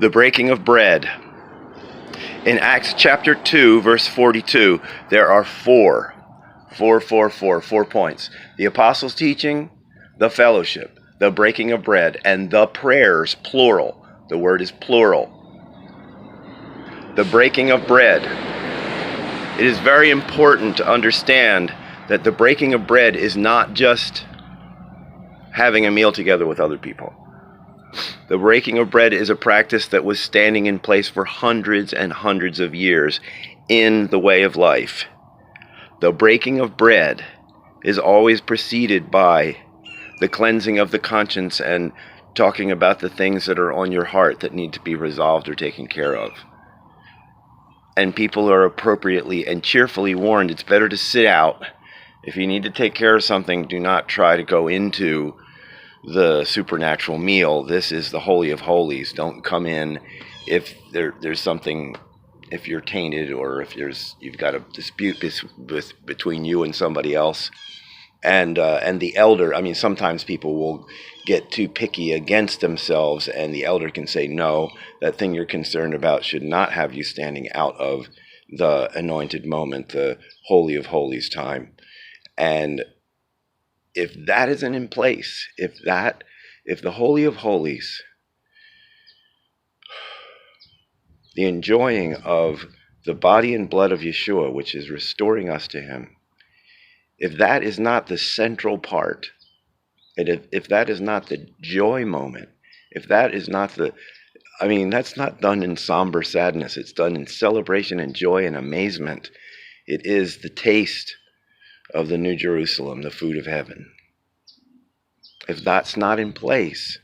the breaking of bread. In Acts chapter 2, verse 42, there are four points. The apostles' teaching, the fellowship, the breaking of bread, and the prayers, plural. The word is plural. The breaking of bread. It is very important to understand that the breaking of bread is not just having a meal together with other people. The breaking of bread is a practice that was standing in place for hundreds and hundreds of years in the way of life. The breaking of bread is always preceded by the cleansing of the conscience and talking about the things that are on your heart that need to be resolved or taken care of. And people are appropriately and cheerfully warned, it's better to sit out. If you need to take care of something, do not try to go into the supernatural meal. This is the Holy of Holies. Don't come in if there's something, if you're tainted or if you've got a dispute between you and somebody else. And the elder, sometimes people will get too picky against themselves, and the elder can say, no, that thing you're concerned about should not have you standing out of the anointed moment, the Holy of Holies time. And if that isn't in place, if the Holy of Holies, the enjoying of the body and blood of Yeshua, which is restoring us to him, if that is not the central part, and if that is not the joy moment, if that is not that's not done in somber sadness, it's done in celebration and joy and amazement. It is the taste of the New Jerusalem, the food of heaven. If that's not in place,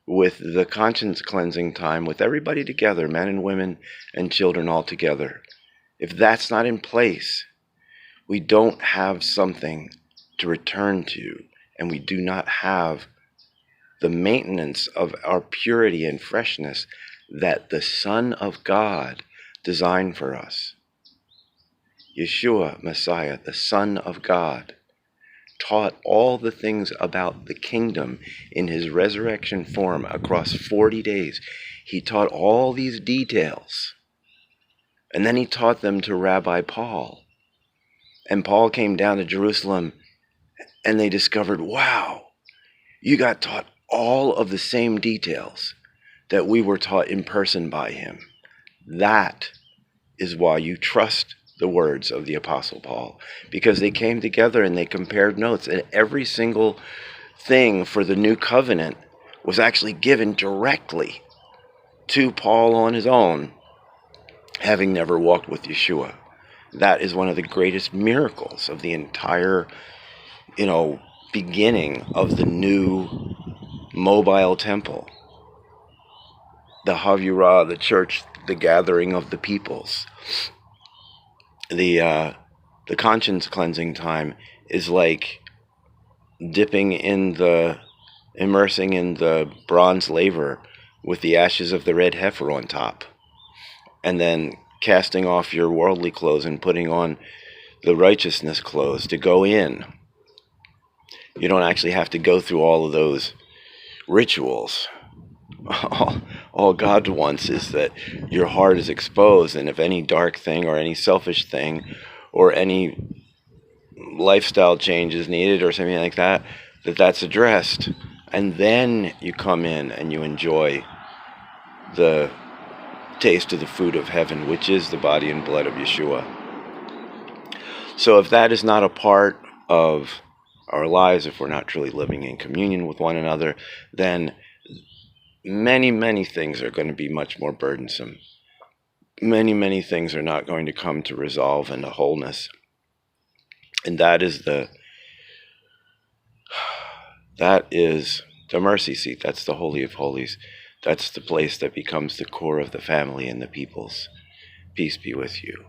with the conscience cleansing time, with everybody together, men and women and children all together, if that's not in place, we don't have something to return to, and we do not have the maintenance of our purity and freshness that the Son of God designed for us. Yeshua, Messiah, the Son of God, taught all the things about the kingdom in his resurrection form across 40 days. He taught all these details. And then he taught them to Rabbi Paul. And Paul came down to Jerusalem and they discovered, wow, you got taught all of the same details that we were taught in person by him. That is why you trust the words of the Apostle Paul, because they came together and they compared notes, and every single thing for the new covenant was actually given directly to Paul on his own, having never walked with Yeshua. That is one of the greatest miracles of the entire, beginning of the new mobile temple. The Havurah, the church, the gathering of the peoples. The conscience cleansing time is like immersing in the bronze laver with the ashes of the red heifer on top, and then casting off your worldly clothes and putting on the righteousness clothes to go in. You don't actually have to go through all of those rituals. All God wants is that your heart is exposed, and if any dark thing or any selfish thing or any lifestyle change is needed or something like that, that's addressed. And then you come in and you enjoy the taste of the food of heaven, which is the body and blood of Yeshua. So if that is not a part of our lives, if we're not truly living in communion with one another, then many, many things are going to be much more burdensome. Many, many things are not going to come to resolve and to wholeness. And that is the mercy seat. That's the Holy of Holies. That's the place that becomes the core of the family and the peoples. Peace be with you.